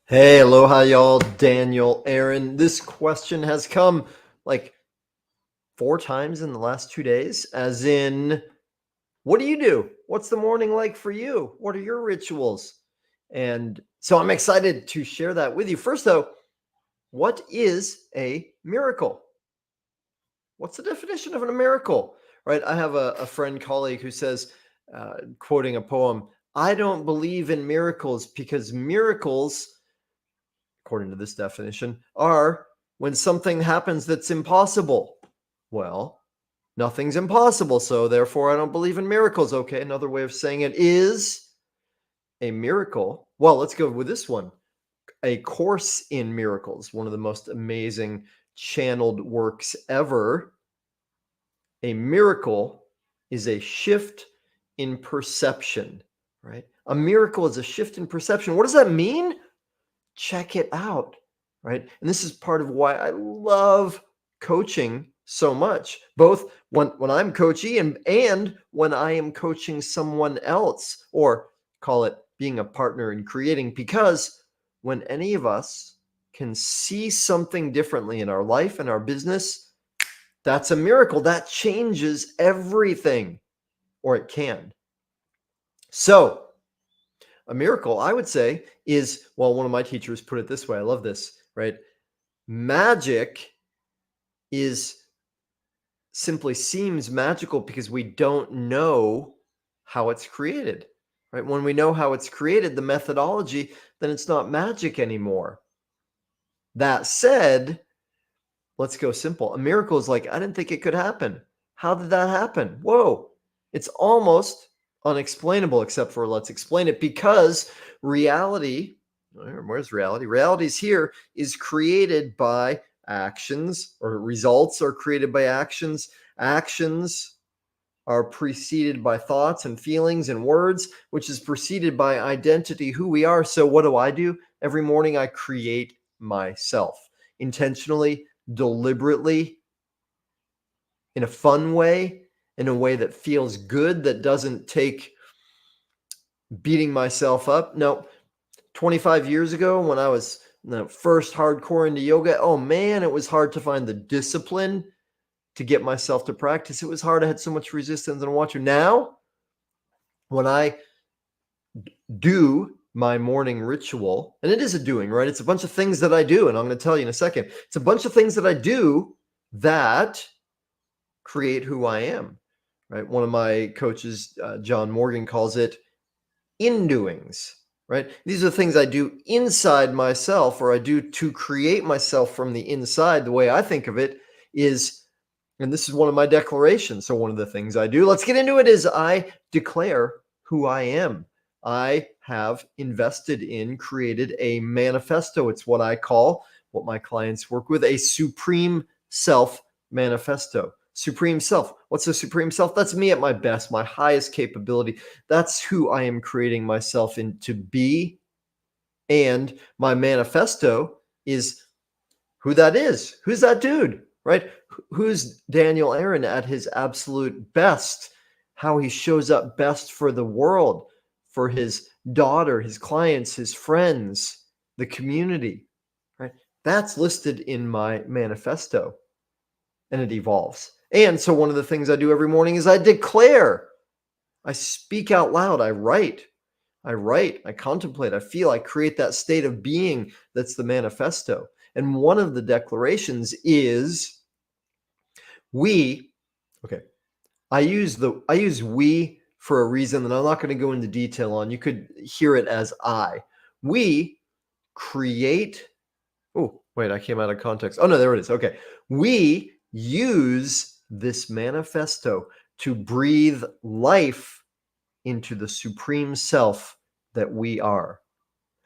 Hey, aloha, y'all. Daniel, Aaron. This question has come like 4 times in the last 2 days, as in, what do you do? What's the morning like for you? What are your rituals? And so I'm excited to share that with you. First, though, what is a miracle? What's the definition of a miracle? Right? I have a friend colleague who says, quoting a poem, I don't believe in miracles because miracles, according to this definition, are when something happens that's impossible. Well, nothing's impossible, so therefore I don't believe in miracles. Okay, another way of saying it is a miracle. Well, let's go with this one. A Course in Miracles, one of the most amazing channeled works ever. A miracle is a shift in perception, right? A miracle is a shift in perception. What does that mean? Check it out, right? And this is part of why I love coaching so much, both when I'm coaching and when I am coaching someone else, or call it being a partner in creating, because when any of us can see something differently in our life and our business, that's a miracle. That changes everything, or it can. So a miracle, I would say, is, well, one of my teachers put it this way. I love this, right? Magic is simply seems magical because we don't know how it's created, right? When we know how it's created, the methodology, then it's not magic anymore. That said, let's go simple. A miracle is like, I didn't think it could happen. How did that happen? Whoa. It's almost unexplainable, except for let's explain it, because reality, where's reality? Reality's here is created by actions, or results are created by actions. Actions are preceded by thoughts and feelings and words, which is preceded by identity, who we are. So what do? Every morning I create myself intentionally, deliberately, in a fun way, in a way that feels good, that doesn't take beating myself up. No, 25 years ago when I was first hardcore into yoga, oh man, it was hard to find the discipline to get myself to practice. It was hard. I had so much resistance and watching. Now, when I do my morning ritual, and it is a doing, right? It's a bunch of things that I do, and I'm going to tell you in a second. It's a bunch of things that I do that create who I am, right? One of my coaches, John Morgan, calls it in-doings, right? These are the things I do inside myself, or I do to create myself from the inside. The way I think of it is, and this is one of my declarations. So one of the things I do, let's get into it, is I declare who I am. I have invested in, created a manifesto. It's what I call, what my clients work with, a supreme self manifesto. Supreme self. What's the supreme self? That's me at my best, my highest capability. That's who I am creating myself into be. And my manifesto is who that is. Who's that dude, right? Who's Daniel Aaron at his absolute best? How he shows up best for the world, for his daughter, his clients, his friends, the community, right? That's listed in my manifesto, and it evolves. And so one of the things I do every morning is I declare, I speak out loud, I write, I contemplate, I feel, I create that state of being that's the manifesto. And one of the declarations is we, okay, I use we for a reason that I'm not going to go into detail on. You could hear it as I. We create, oh, wait, I came out of context. Oh, no, there it is. Okay. We use this manifesto to breathe life into the supreme self that we are.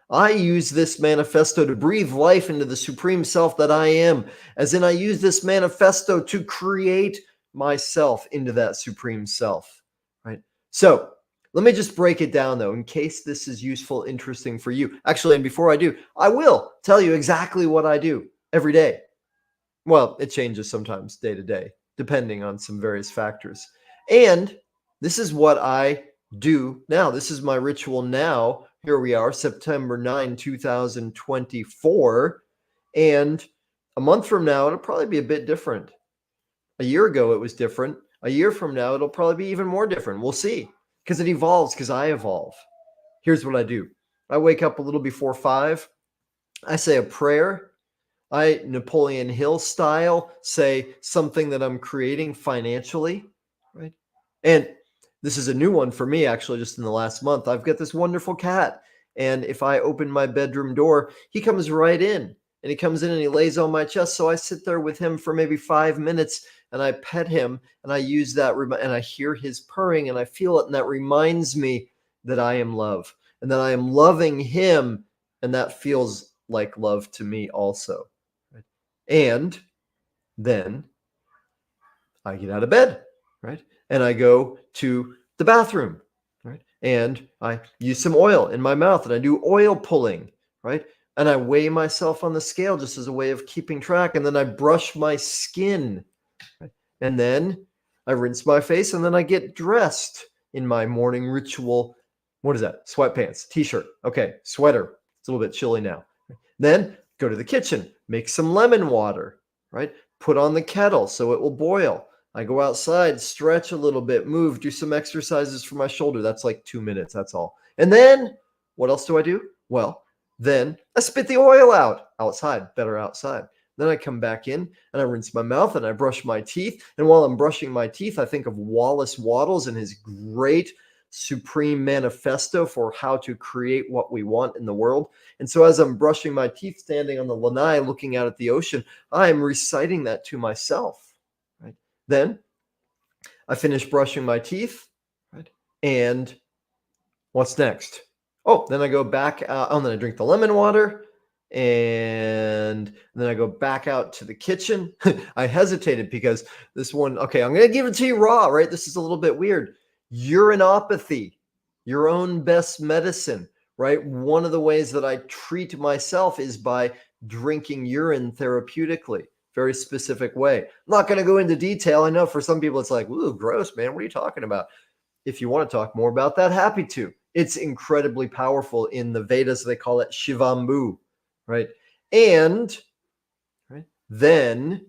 I use this manifesto to breathe life into the supreme self that I am, as in I use this manifesto to create myself into that supreme self, right? So let me just break it down, though, in case this is useful, interesting for you. Actually, and before I do, I will tell you exactly what I do every day. Well, it changes sometimes day to day, depending on some various factors. And this is what I do now. This is my ritual now here we are, September 9, 2024. And a month from now, it'll probably be a bit different. A year ago, it was different. A year from now, it'll probably be even more different. We'll see, because it evolves, because I evolve. Here's what I do. I wake up a little before 5. I say a prayer. I, Napoleon Hill style, say something that I'm creating financially, right? And this is a new one for me, actually, just in the last month. I've got this wonderful cat. And if I open my bedroom door, he comes right in. And he comes in and he lays on my chest. So I sit there with him for maybe 5 minutes and I pet him and I use that and I hear his purring and I feel it. And that reminds me that I am love and that I am loving him. And that feels like love to me also. Right? And then I get out of bed, right? And I go to the bathroom, right? And I use some oil in my mouth and I do oil pulling, right? And I weigh myself on the scale just as a way of keeping track. And then I brush my skin, right? And then I rinse my face and then I get dressed in my morning ritual. What is that? Sweatpants, t-shirt. Okay, sweater. It's a little bit chilly now. Then go to the kitchen, make some lemon water, right? Put on the kettle so it will boil. I go outside, stretch a little bit, move, do some exercises for my shoulder. That's like 2 minutes. That's all. And then what else do I do? Well, then I spit the oil out outside, better outside. Then I come back in and I rinse my mouth and I brush my teeth. And while I'm brushing my teeth, I think of Wallace Wattles and his great supreme manifesto for how to create what we want in the world. And so as I'm brushing my teeth, standing on the lanai, looking out at the ocean, I'm reciting that to myself. Right? Then I finish brushing my teeth, right? And what's next? Oh, then I go back out. Oh, then I drink the lemon water. And then I go back out to the kitchen. I hesitated because this one, okay, I'm going to give it to you raw, right? This is a little bit weird. Urinopathy, your own best medicine, right? One of the ways that I treat myself is by drinking urine therapeutically, very specific way. I'm not going to go into detail. I know for some people it's like, ooh, gross, man. What are you talking about? If you want to talk more about that, happy to. It's incredibly powerful. In the Vedas, they call it Shivambu, right? And right, then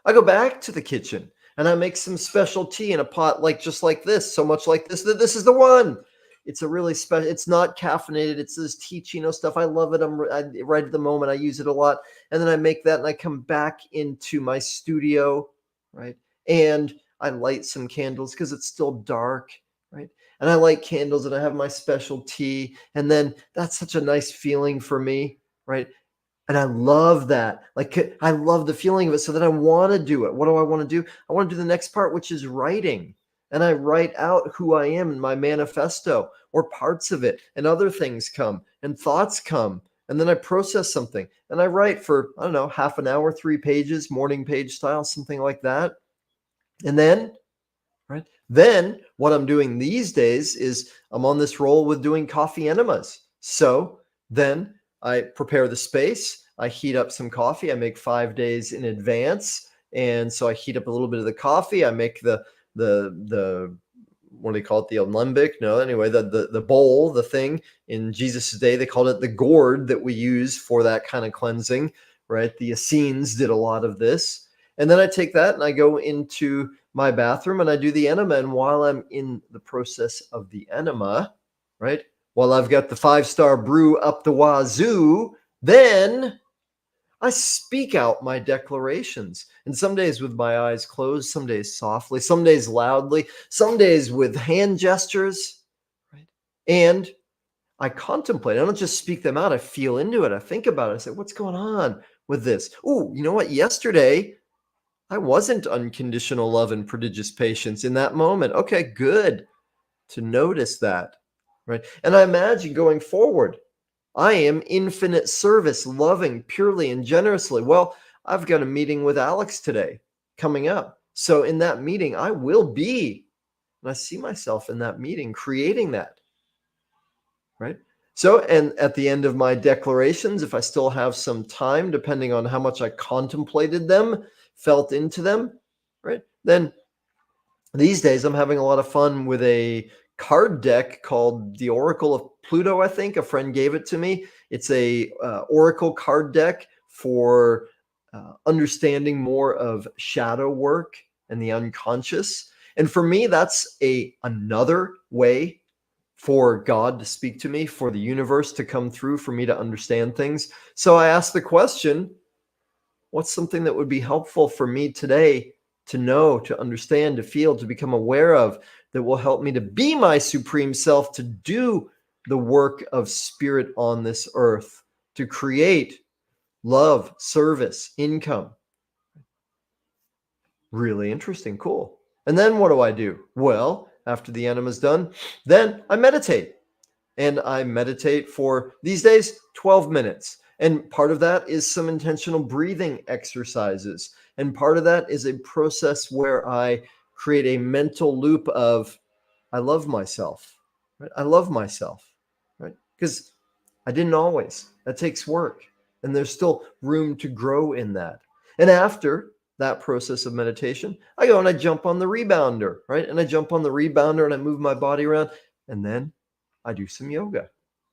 I go back to the kitchen and I make some special tea in a pot like just like this, so much like this, that this is the one. It's a really special, it's not caffeinated. It's this teachino stuff. I love it. Right at the moment, I use it a lot. And then I make that and I come back into my studio, right? And I light some candles because it's still dark, right? And I light candles and I have my special tea. And then that's such a nice feeling for me, right? And I love that. Like, I love the feeling of it. So then I want to do it. What do I want to do? I want to do the next part, which is writing. And I write out who I am in my manifesto or parts of it. And other things come and thoughts come. And then I process something. And I write for, I don't know, half an hour, 3 pages, morning page style, something like that. And then, right? Then what I'm doing these days is I'm on this roll with doing coffee enemas. So then I prepare the space. I heat up some coffee. I make 5 days in advance. And so I heat up a little bit of the coffee. I make the what do they call it? The alembic? No, anyway, the bowl, the thing. In Jesus' day, they called it the gourd that we use for that kind of cleansing, right? The Essenes did a lot of this. And then I take that and I go into my bathroom and I do the enema. And while I'm in the process of the enema, right? While I've got the 5-star brew up the wazoo, then I speak out my declarations. And some days with my eyes closed, some days softly, some days loudly, some days with hand gestures, right? And I contemplate. I don't just speak them out. I feel into it. I think about it. I say, what's going on with this? Oh, you know what? Yesterday, I wasn't unconditional love and prodigious patience in that moment. Okay, good to notice that. Right. And I imagine going forward, I am infinite service, loving purely and generously. Well, I've got a meeting with Alex today coming up. So in that meeting, I will be, and I see myself in that meeting creating that. Right. So, and at the end of my declarations, if I still have some time, depending on how much I contemplated them, felt into them, right, then these days I'm having a lot of fun with a card deck called the Oracle of Pluto, I think. A friend gave it to me. It's a Oracle card deck for understanding more of shadow work and the unconscious. And for me, that's another way for God to speak to me, for the universe to come through, for me to understand things. So I asked the question, what's something that would be helpful for me today to know, to understand, to feel, to become aware of, that will help me to be my supreme self, to do the work of spirit on this earth, to create love, service, income. Really interesting. Cool. And then what do? Well, after the enema's done, then I meditate. And I meditate for these days 12 minutes. And part of that is some intentional breathing exercises. And part of that is a process where I create a mental loop of, I love myself. Right? I love myself. Right? Because I didn't always. That takes work. And there's still room to grow in that. And after that process of meditation, I go and I jump on the rebounder, right? And I jump on the rebounder and I move my body around. And then I do some yoga,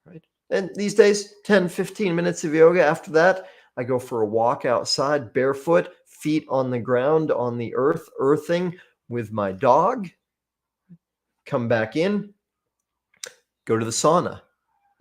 right? And these days, 10, 15 minutes of yoga. After that, I go for a walk outside, barefoot, feet on the ground, on the earth, earthing with my dog. Come back in, go to the sauna.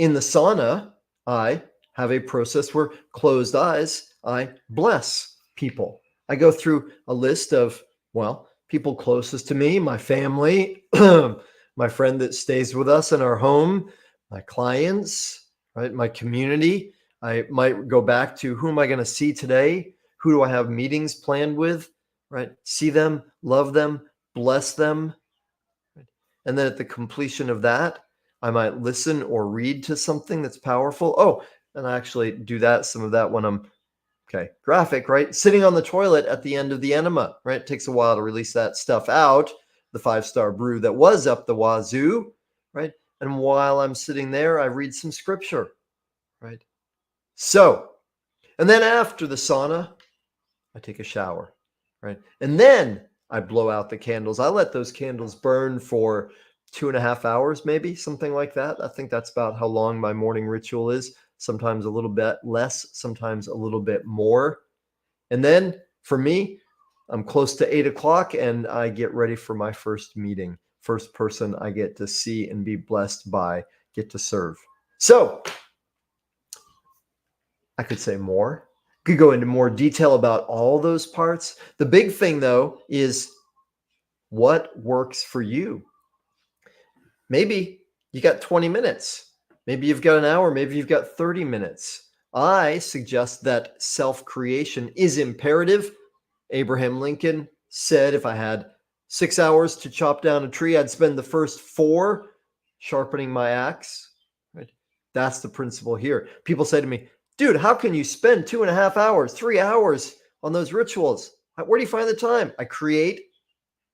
In the sauna, I have a process where closed eyes, I bless people. I go through a list of, well, people closest to me, my family, my friend that stays with us in our home, my clients, right? My community. I might go back to, who am I going to see today? Who do I have meetings planned with? Right? See them, love them, bless them. And then at the completion of that, I might listen or read to something that's powerful. Oh, and I actually do that, some of that when I'm graphic, right? Sitting on the toilet at the end of the enema, right? It takes a while to release that stuff out, the 5-star brew that was up the wazoo, right? And while I'm sitting there, I read some scripture, right? So, and then after the sauna, I take a shower, right? And then I blow out the candles. I let those candles burn for 2.5 hours, maybe something like that. I think that's about how long my morning ritual is. Sometimes a little bit less, sometimes a little bit more. And then for me, I'm close to 8 o'clock and I get ready for my first meeting. First person I get to see and be blessed by, get to serve. So I could say more. Could go into more detail about all those parts. The big thing, though, is what works for you. Maybe you got 20 minutes. Maybe you've got an hour. Maybe you've got 30 minutes. I suggest that self-creation is imperative. Abraham Lincoln said, if I had 6 hours to chop down a tree, I'd spend the first 4 sharpening my axe. Right? That's the principle here. People say to me, dude, how can you spend 2.5 hours, 3 hours on those rituals? Where do you find the time? I create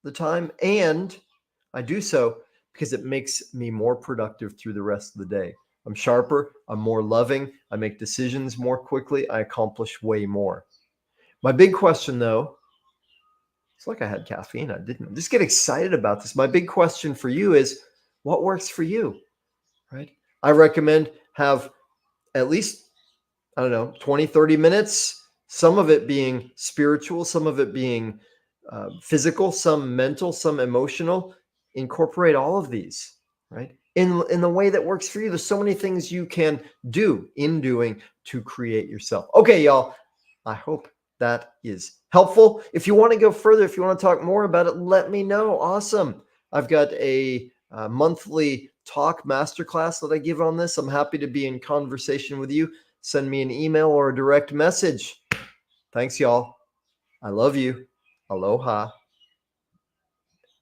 the time, and I do so because it makes me more productive through the rest of the day. I'm sharper, I'm more loving, I make decisions more quickly, I accomplish way more. My big question, though, it's like I had caffeine. I didn't. Just get excited about this. My big question for you is, what works for you, right? I recommend have at least, I don't know, 20, 30 minutes, some of it being spiritual, some of it being physical, some mental, some emotional. Incorporate all of these, right? In the way that works for you. There's so many things you can do in doing to create yourself. Okay, y'all, I hope that is helpful. If you want to go further, if you want to talk more about it, let me know. Awesome. I've got a monthly talk masterclass that I give on this. I'm happy to be in conversation with you. Send me an email or a direct message. Thanks, y'all. I love you. Aloha.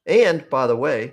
And by the way,